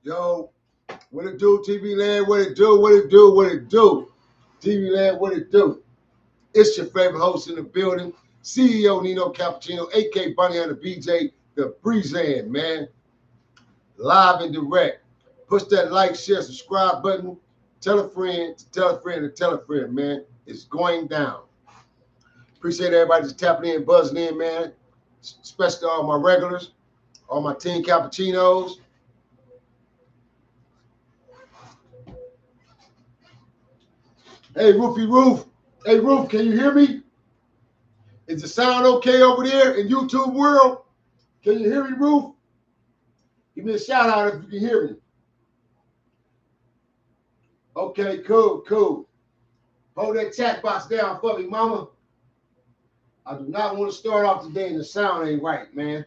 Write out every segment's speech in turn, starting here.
Yo, what it do, TV Land? What it do? What it do? What it do? TV Land, what it do? It's your favorite host in the building, CEO Nino Cappucino, a.k.a. Bunny on the BJ, the Breezan, man. Live and direct. Push that like, share, subscribe button. Tell a friend, tell a friend, and tell a friend, man. It's going down. Appreciate everybody just tapping in, buzzing in, man. Especially all my regulars, all my team cappuccinos. Hey, Roofy Roof. Hey, Roof, can you hear me? Is the sound okay over there in YouTube world? Can you hear me, Roof? Give me a shout out if you can hear me. Okay, cool, cool. Hold that chat box down for me, mama. I do not want to start off today and the sound ain't right, man.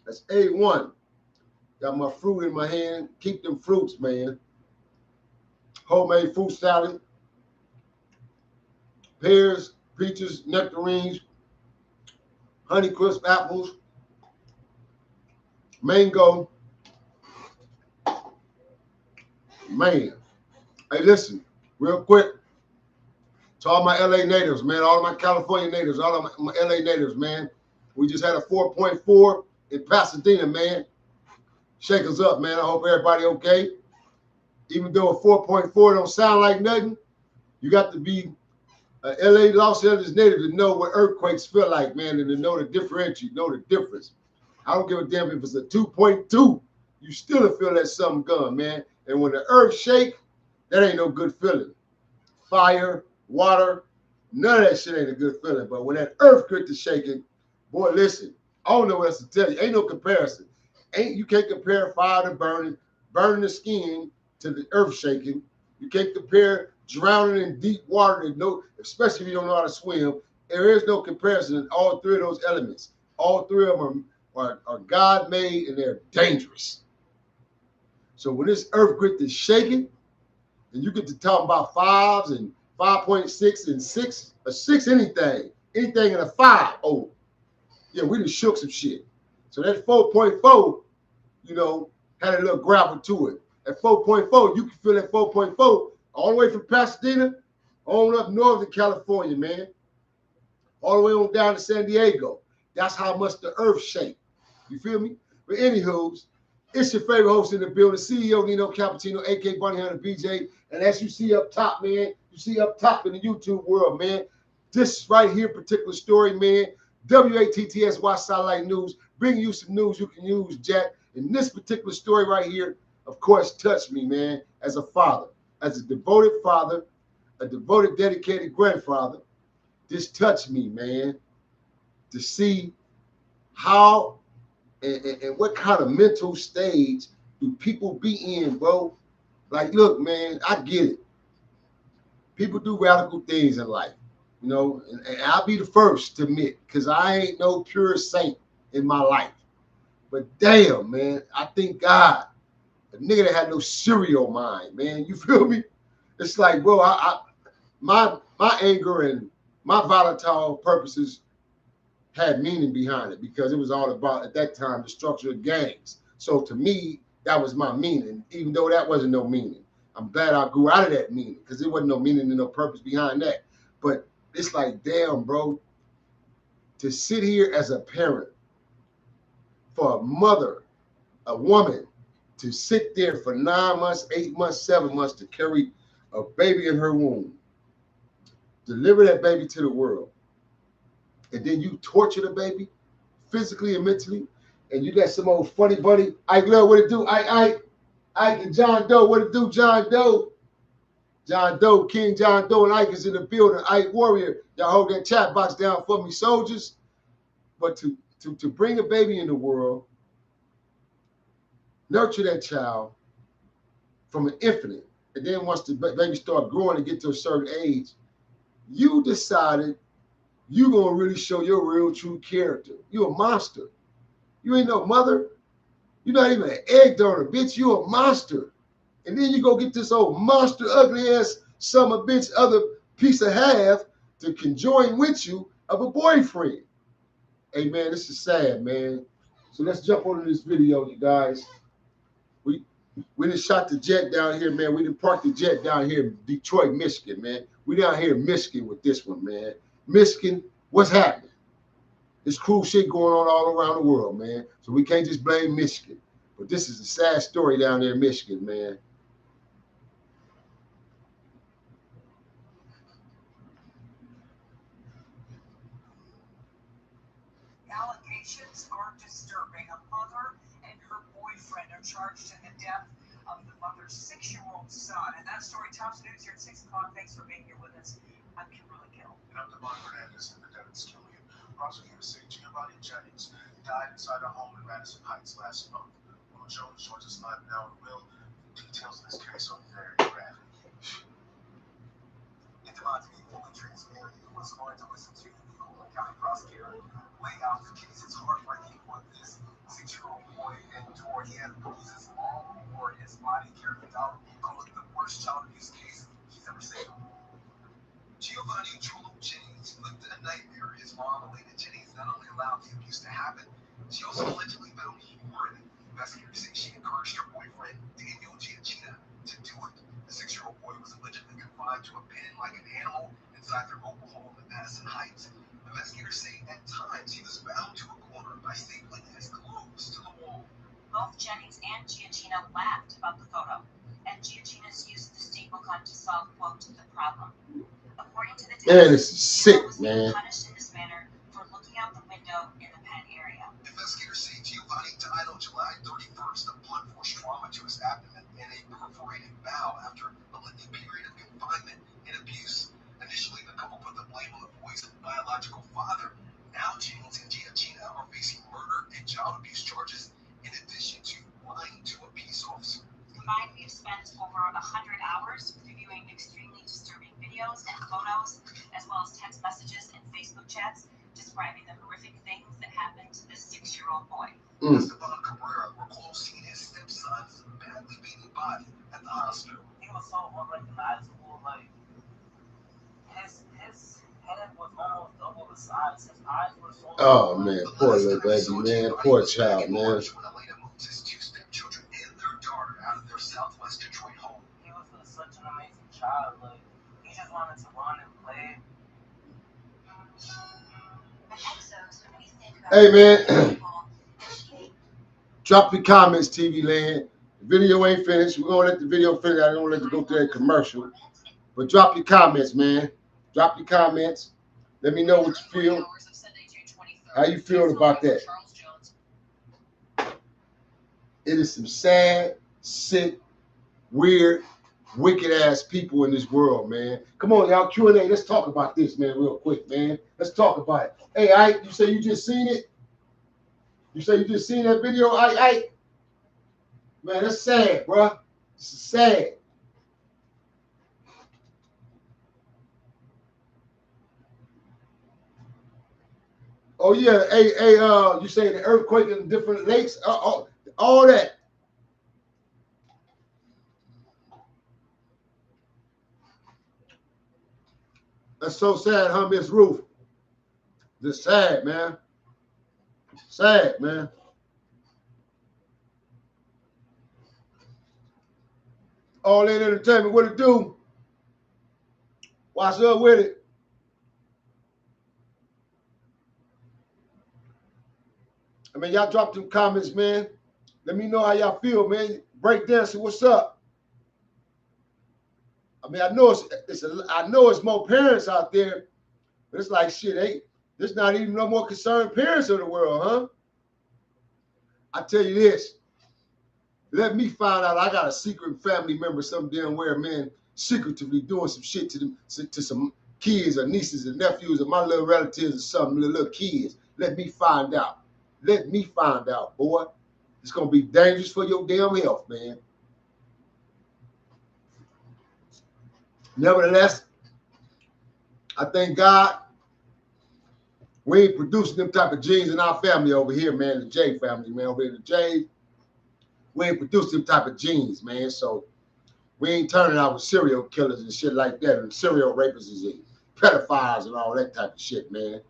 That's A1. Got my fruit in my hand. Keep them fruits, man. Homemade fruit salad. Pears, peaches, nectarines, Honeycrisp apples, mango. Man. Hey, listen, real quick. To all my LA natives, man, all my California natives, all of my LA natives, man. We just had a 4.4 in Pasadena, man. Shake us up, man. I hope everybody okay. Even though a 4.4 don't sound like nothing, you got to be a LA, Los Angeles native to know what earthquakes feel like, man, and to know the differentiate, know the difference. I don't give a damn if it's a 2.2. You still feel that something gone, man. And when the earth shake, that ain't no good feeling. Fire, water, none of that shit ain't a good feeling. But when that earth grit to shaking, boy, listen, I don't know what else to tell you. Ain't no comparison. You can't compare fire to burning the skin to the earth shaking. You can't compare drowning in deep water, especially if you don't know how to swim. There is no comparison in all three of those elements. All three of them are God-made and they're dangerous. So when this earth grit is shaking, and you get to talk about 5s and 5.6 and 6, a 6 anything in a 5. Oh, yeah, we just shook some shit. So that 4.4, you know, had a little gravel to it. At 4.4, you can feel that 4.4 all the way from Pasadena on up north of California, man. All the way on down to San Diego. That's how much the earth shakes. You feel me? But anywho, it's your favorite host in the building, CEO Nino Cappucino, a.k.a. Bunny Hunter BJ. And as you see up top, man, you see up top in the YouTube world, man, this right here particular story, man, WATTS, WattsSatellitNews, bringing you some news you can use, Jack. And this particular story right here, of course, touched me, man, as a father, as a devoted father, a devoted, dedicated grandfather. This touched me, man, to see how and what kind of mental stage do people be in, bro? Like, look, man, I get it. People do radical things in life, you know, and I'll be the first to admit, because I ain't no pure saint in my life. But damn, man, I thank God, a nigga that had no cereal mind, man. You feel me? It's like, bro, my anger and my volatile purposes had meaning behind it, because it was all about, at that time, the structure of gangs. So to me, that was my meaning, even though that wasn't no meaning. I'm glad I grew out of that meaning, because there wasn't no meaning and no purpose behind that. But it's like, damn, bro, to sit here as a parent, for a mother, a woman, to sit there for 9 months, 8 months, 7 months to carry a baby in her womb, deliver that baby to the world, and then you torture the baby physically and mentally, and you let some old funny buddy, Ike Love, what it do? Ike and John Doe, what it do? John Doe, King John Doe, and Ike is in the building. Ike Warrior, y'all hold that chat box down for me, soldiers. But to bring a baby in the world, nurture that child from an infant, and then once the baby start growing and get to a certain age, you decided you gonna really show your real true character. You a monster. You ain't no mother. You're not even an egg donor, bitch. You a monster. And then you go get this old monster, ugly ass son of a bitch, other piece of half to conjoin with you of a boyfriend. Hey man, this is sad, man. So let's jump onto this video, you guys. We done shot the jet down here, man. We done parked the jet down here in Detroit, Michigan, man. We down here in Michigan with this one, man. Michigan, what's happening? There's cool shit going on all around the world, man. So we can't just blame Michigan. But this is a sad story down there in Michigan, man. Allegations are disturbing. A mother and her boyfriend are charged in the death of the mother's 6-year-old son. And that story tops news here at 6 o'clock. Thanks for being here with us. I'm Kimberly Gill. And I'm Devon Fernandez in the Devon's killing. Prosecutors say Giovanni Jennings died inside a home in Madison Heights last month. Will Jones joins us live now and will. Details of this case are very graphic. And Devon, to be fully transparent, he was going to listen to the Cleveland County prosecutor lay out the case. It's heartbreaking what this 6-year-old boy endured. He had bruises all over his body, carried out, called it the worst child abuse case he's ever seen. Giovanni Jennings lived a nightmare. His mom, Elena Jennings, not only allowed the abuse to happen, she also allegedly found more in it. Investigators say she encouraged her boyfriend, Daniel Giacchina, to do it. The 6-year-old boy was allegedly confined to a pen like an animal inside their mobile home in Madison Heights. Investigators say at times he was bound to a corner by stapling his clothes to the wall. Both Jennings and Giacchino laughed about the photo, and Giacchino's use of the staple gun to solve, quote, the problem. According to the Man, this is sick, was man. punished in this manner for looking out the window in the pen area. Investigators say Giovanni died on July 31st of blunt-force trauma to his abdomen and a perforated bowel after a lengthy period of confinement and abuse. Initially, the couple put the blame on the boy's biological father. Now, Jennings and Giacchina are facing murder and child abuse charges in addition to lying to a peace officer. Combined, we've spent over 100 hours reviewing extremely disturbing videos and photos, as well as text messages and Facebook chats describing the horrific things that happened to this 6-year-old boy. Esteban Cabrera recalls seeing his stepson's badly beaten body at the hospital. He was so unrecognizable, like his head was almost double the size. His eyes were so. Oh man, poor little baby, man, poor child, man. Elena moved his 2 stepchildren and their daughter out of their Southwest Detroit home. He was such an amazing child. Like he just wanted to run and play. Hey man, drop your comments, TV land. The video ain't finished. We're gonna let the video finish. I don't let it go through that commercial. But drop your comments, man. Drop your comments. Let me know what you feel. How you feel about that? It is some sad, sick, weird, wicked ass people in this world, man. Come on, y'all, Q&A. Let's talk about this, man, real quick, man. Let's talk about it. Hey, Ike, you say you just seen it? You say you just seen that video, Ike? Man, that's sad, bro. This is sad. Oh yeah, hey, you say the earthquake in different lakes, all that. That's so sad, huh, Miss Ruth? Just sad, man. Sad, man. All in entertainment, what it do? What's up with it? I mean, y'all drop them comments, man. Let me know how y'all feel, man. Breakdancing, what's up? I mean, I know it's more parents out there, but it's like shit. Hey, there's not even no more concerned parents of the world, huh? I tell you this, let me find out I got a secret family member some damn where, man, secretively doing some shit to them, to some kids or nieces and nephews or my little relatives or something, little kids. Let me find out. Let me find out, boy. It's gonna be dangerous for your damn health, man. Nevertheless, I thank God we ain't producing them type of genes in our family over here, man. The J family, man, over here, the J. We ain't producing them type of genes, man. So we ain't turning out with serial killers and shit like that, and serial rapists and pedophiles and all that type of shit, man.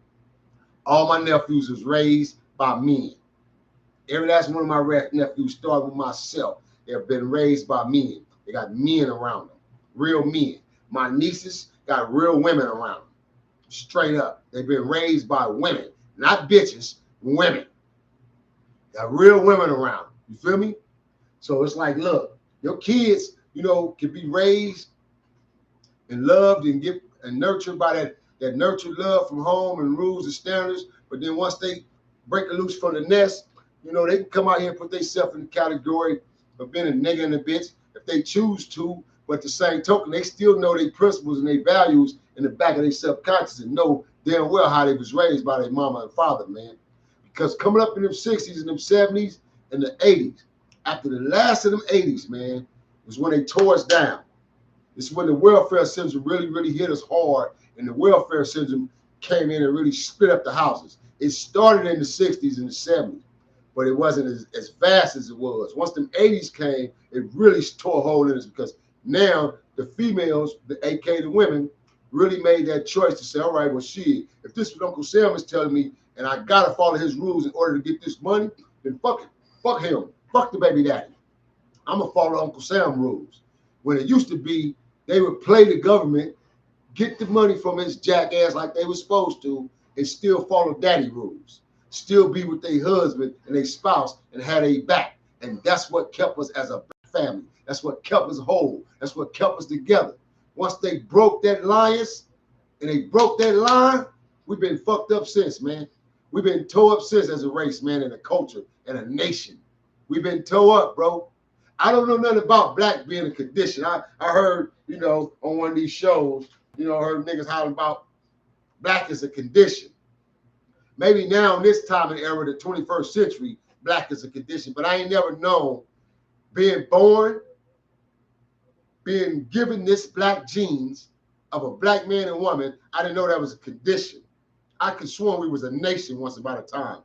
All my nephews was raised by men. Every last one of my nephews started with myself. They've been raised by men. They got men around them, real men. My nieces got real women around them, straight up. They've been raised by women, not bitches, women. Got real women around them. You feel me? So it's like, look, your kids, you know, can be raised and loved and nurtured by that nurtured love from home and rules and standards. But then once they break loose from the nest, you know, they can come out here and put themselves in the category of being a nigga and a bitch if they choose to. But the same token, they still know their principles and their values in the back of their subconscious and know damn well how they was raised by their mama and father, man. Because coming up in them 60s and them 70s and the 80s, after the last of them 80s, man, was when they tore us down. It's when the welfare syndrome really hit us hard, and the welfare syndrome came in and really split up the houses. It started in the 60s and the 70s, but it wasn't as fast as it was. Once them 80s came, it really tore a hole in us because now the females, aka the women, really made that choice to say, all right, well, shit, if this is what Uncle Sam is telling me and I got to follow his rules in order to get this money, then fuck it. Fuck him. Fuck the baby daddy. I'm going to follow Uncle Sam rules. When it used to be, they would play the government, get the money from his jackass like they were supposed to, and still follow daddy rules. Still be with their husband and their spouse and have their back. And that's what kept us as a family. That's what kept us whole. That's what kept us together. Once they broke that alliance and they broke that line, we've been fucked up since, man. We've been tore up since as a race, man, and a culture and a nation. We've been tore up, bro. I don't know nothing about black being a condition. I heard, you know, on one of these shows, you know, I heard niggas hollering about black is a condition. Maybe now in this time and era, the 21st century, black is a condition. But I ain't never known being born, being given this black genes of a black man and woman. I didn't know that was a condition. I could sworn we was a nation once upon a time.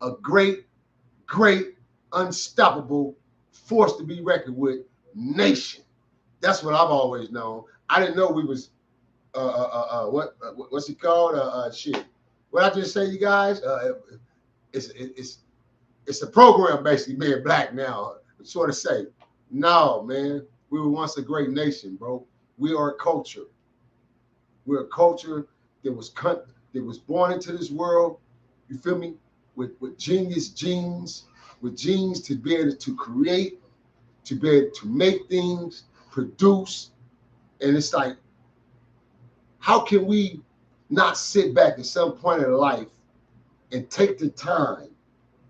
A great, unstoppable force to be reckoned with nation. That's what I've always known. I didn't know we was what's it called? Shit. What I just say, you guys? It's a program basically being black now. Sort of say, no, man. We were once a great nation, bro. We are a culture. We're a culture that was born into this world. You feel me? With genius genes, with genes to be able to create, to be able to make things, produce. And it's like, how can we not sit back at some point in life and take the time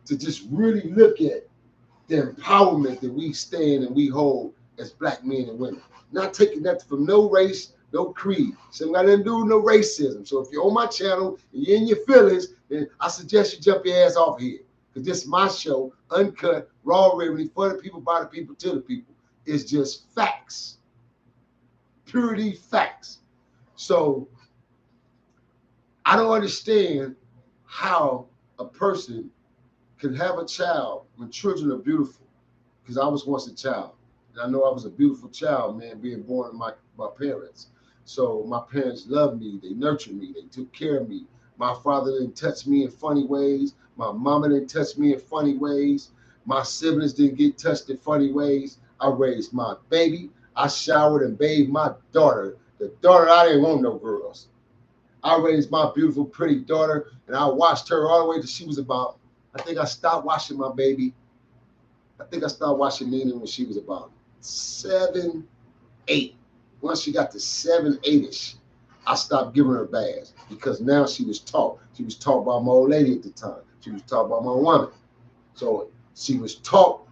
to just really look at the empowerment that we stand and we hold as black men and women? Not taking nothing from no race, no creed. So got nothing to do with no racism. So if you're on my channel and you're in your feelings, then I suggest you jump your ass off here. Because this is my show, uncut, raw remedy for the people, by the people, to the people. It's just facts. Purity facts. So I don't understand how a person can have a child when children are beautiful. Because I was once a child. And I know I was a beautiful child, man, being born to my parents. So my parents loved me. They nurtured me. They took care of me. My father didn't touch me in funny ways. My mama didn't touch me in funny ways. My siblings didn't get touched in funny ways. I raised my baby. I showered and bathed my daughter. The daughter, I didn't want no girls. I raised my beautiful, pretty daughter, and I watched her all the way till she was about, I think I stopped watching my baby. I think I started watching Nino when she was about 7, 8. Once she got to 7, 8-ish, I stopped giving her baths because now she was taught. She was taught by my old lady at the time. She was taught by my woman. So she was taught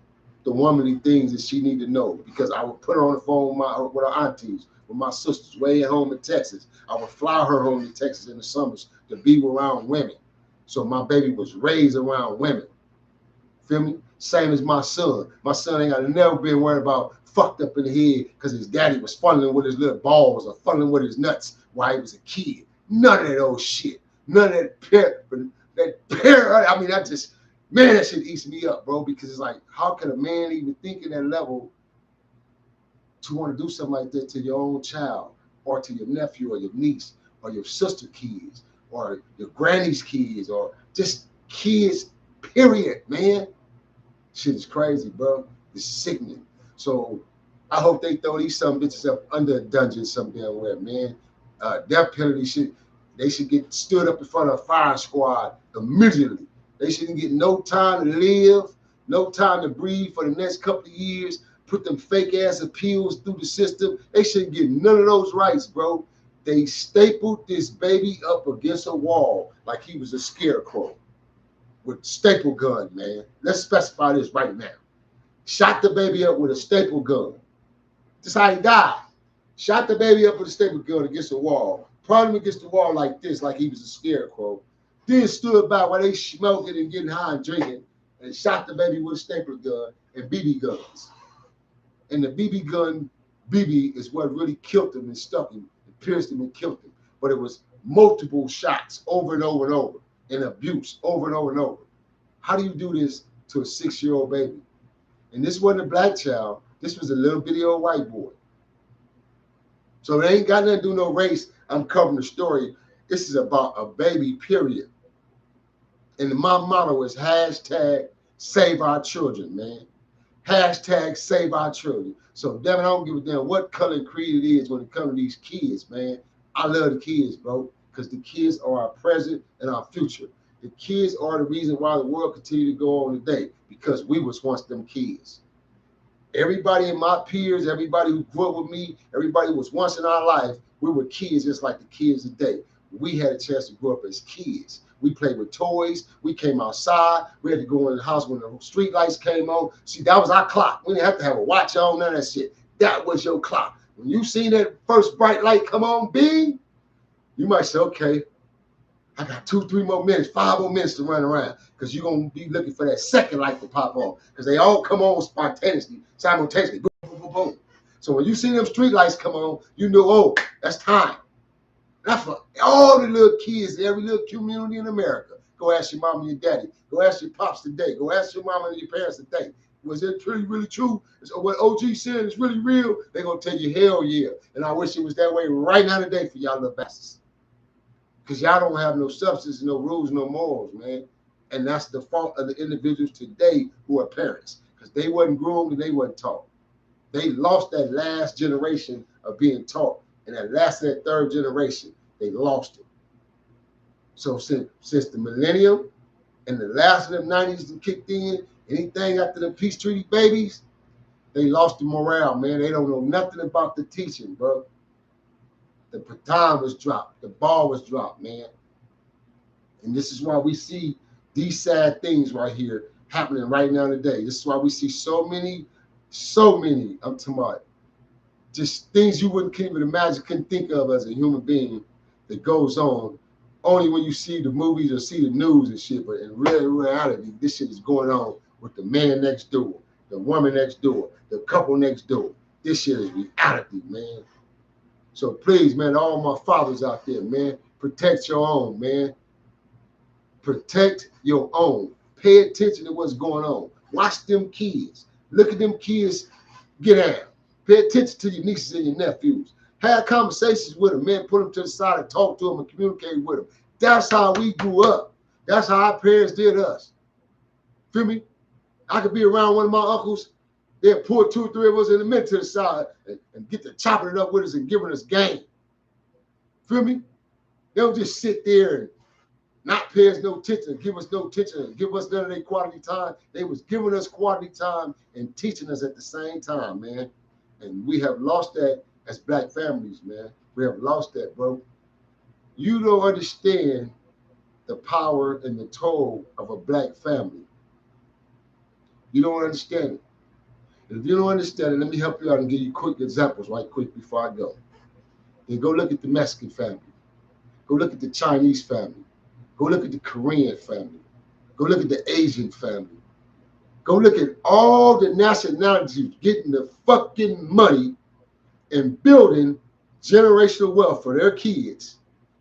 the womanly things that she needed to know, because I would put her on the phone with her aunties, with my sisters way at home in Texas. I would fly her home to Texas in the summers to be around women. So my baby was raised around women. Feel me? Same as my son. My son ain't got never been worried about fucked up in the head because his daddy was funneling with his little balls or funneling with his nuts while he was a kid. None of that old shit. None of I mean, that just, man, that shit eats me up, bro, because it's like, how can a man even think in that level to want to do something like that to your own child or to your nephew or your niece or your sister kids or your granny's kids or just kids, period, man. Shit is crazy, bro. It's sickening. So I hope they throw these some bitches up under a dungeon some damn where, man. Death penalty shit. They should get stood up in front of a fire squad immediately. They shouldn't get no time to live, no time to breathe for the next couple of years. Put them fake ass appeals through the system. They shouldn't get none of those rights, bro. They stapled this baby up against a wall like he was a scarecrow with staple gun, man. Let's specify this right now. Shot the baby up with a staple gun. That's how he died. Shot the baby up with a staple gun against the wall. Prodded him against the wall like this, like he was a scarecrow. Then stood by while they smoking and getting high and drinking, and shot the baby with a staple gun and BB guns. And the BB gun, BB, is what really killed him and stuck him, and pierced him and killed him. But it was multiple shots over and over and over, and abuse over and over and over. How do you do this to a 6-year-old baby? And this wasn't a black child. This was a little bitty old white boy. So it ain't got nothing to do with no race. I'm covering the story. This is about a baby, period. And my motto is hashtag save our children, man. Hashtag save our children. So, Devin, I don't give a damn what color and creed it is when it comes to these kids, man. I love the kids, bro, because the kids are our present and our future. The kids are the reason why the world continue to go on today, because we was once them kids. Everybody in my peers, everybody who grew up with me, everybody who was once in our life, we were kids just like the kids today. We had a chance to grow up as kids. We played with toys. We came outside. We had to go in the house when the street lights came on. See, that was our clock. We didn't have to have a watch on, none of that shit. That was your clock. When you seen that first bright light come on, bing, you might say, okay, I got 2, 3 more minutes, 5 more minutes to run around, because you're going to be looking for that second light to pop on, because they all come on spontaneously, simultaneously, boom, boom, boom, boom. So when you see them street lights come on, you know, oh, that's time. That's for all the little kids, every little community in America. Go ask your mom and your daddy. Go ask your pops today. Go ask your mama and your parents today. Was it really true? So what OG said is really real? They're going to tell you, hell yeah. And I wish it was that way right now today for y'all little bastards. Because y'all don't have no substance, no rules, no morals, man. And that's the fault of the individuals today who are parents. Because they wasn't groomed and they wasn't taught. They lost that last generation of being taught. And that third generation, they lost it. So since the millennium and the last of the 90s that kicked in, anything after the peace treaty babies, they lost the morale, man. They don't know nothing about the teaching, bro. The baton was dropped. The ball was dropped, man. And this is why we see these sad things right here happening right now today. This is why we see so many, I'm talking about just things you can't even imagine, couldn't think of as a human being that goes on only when you see the movies or see the news and shit. But in reality, this shit is going on with the man next door, the woman next door, the couple next door. This shit is reality, man. So please, man, all my fathers out there, man, protect your own, man. Protect your own. Pay attention to what's going on. Watch them kids. Look at them kids get out. Pay attention to your nieces and your nephews. Have conversations with them, man. Put them to the side and talk to them and communicate with them. That's how we grew up. That's how our parents did us. Feel me? I could be around one of my uncles. They'll pull 2 or 3 of us in the middle to the side and get to chopping it up with us and giving us game. Feel me? They don't just sit there and not pay us no attention, give us no attention, give us none of their quality time. They was giving us quality time and teaching us at the same time, man. And we have lost that as black families, man. We have lost that, bro. You don't understand the power and the toll of a black family. You don't understand it. If you don't understand it, let me help you out and give you quick examples right quick before I go. Then go look at the Mexican family. Go look at the Chinese family. Go look at the Korean family. Go look at the Asian family. Go look at all the nationalities getting the fucking money and building generational wealth for their kids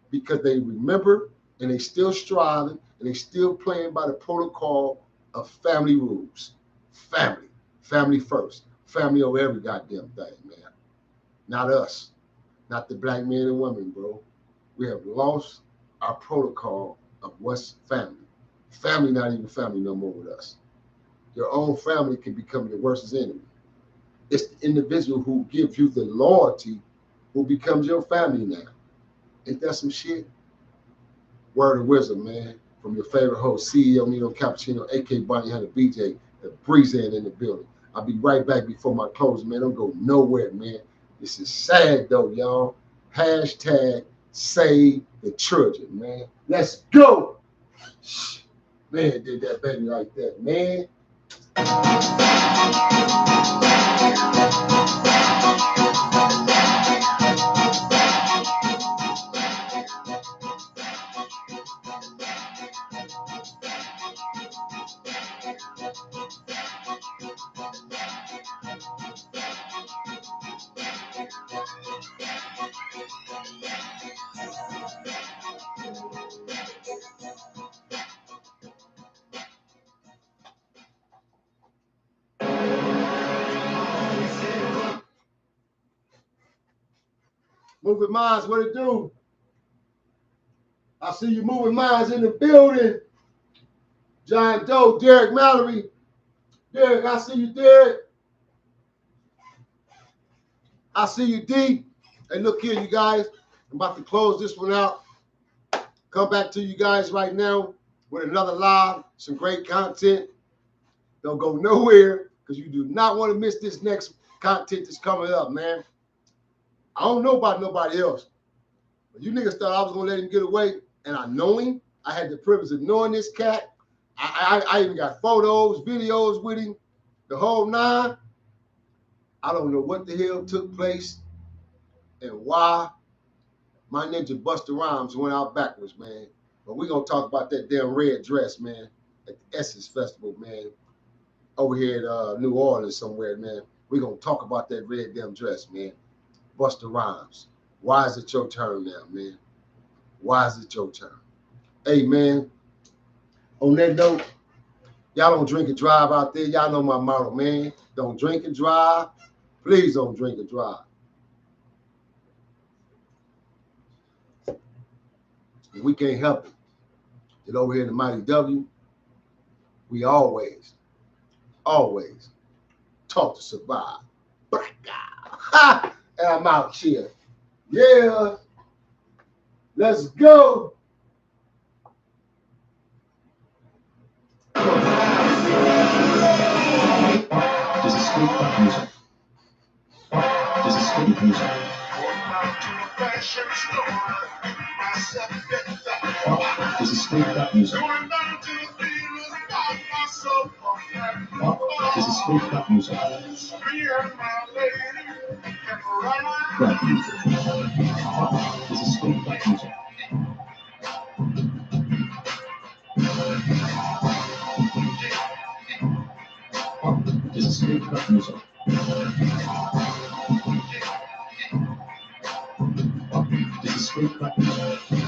because they remember and they still striving and they still playing by the protocol of family rules. Family. Family first. Family over every goddamn thing, man. Not us. Not the black men and women, bro. We have lost our protocol of what's family. Family not even family no more with us. Your own family can become your worst enemy. It's the individual who gives you the loyalty who becomes your family now. Ain't that some shit? Word of wisdom, man. From your favorite host, CEO Nino Cappucino, aka Bonnie Hunter BJ, the breeze in the building. I'll be right back before my closing, man. Don't go nowhere, man. This is sad though, y'all. Hashtag save the children, man. Let's go. Man, did that baby like that, man. Moving minds, what it do? I see you moving minds in the building. John Doe, Derek Mallory. Derek, I see you, Derek. I see you, D. Hey, look here, you guys. I'm about to close this one out. Come back to you guys right now with another live, some great content. Don't go nowhere because you do not want to miss this next content that's coming up, man. I don't know about nobody else. But you niggas thought I was going to let him get away, and I know him. I had the privilege of knowing this cat. I even got photos, videos with him, the whole nine. I don't know what the hell took place and why my ninja Busta Rhymes went out backwards, man. But we're going to talk about that damn red dress, man, at the Essence Festival, man, over here at New Orleans somewhere, man. We're going to talk about that red damn dress, man. Busta Rhymes. Why is it your turn now, man? Why is it your turn? Hey, man, on that note, y'all don't drink and drive out there. Y'all know my motto, man. Don't drink and drive. Please don't drink and drive. We can't help it. That over here in the Mighty W, we always talk to survive. Black guy. Ha! And I'm out here. Yeah. Let's go. This is straight up music. This is straight music. This is straight up music. This is straight up music. Rap music. This is straight up music. This is straight up music. This is straight up music.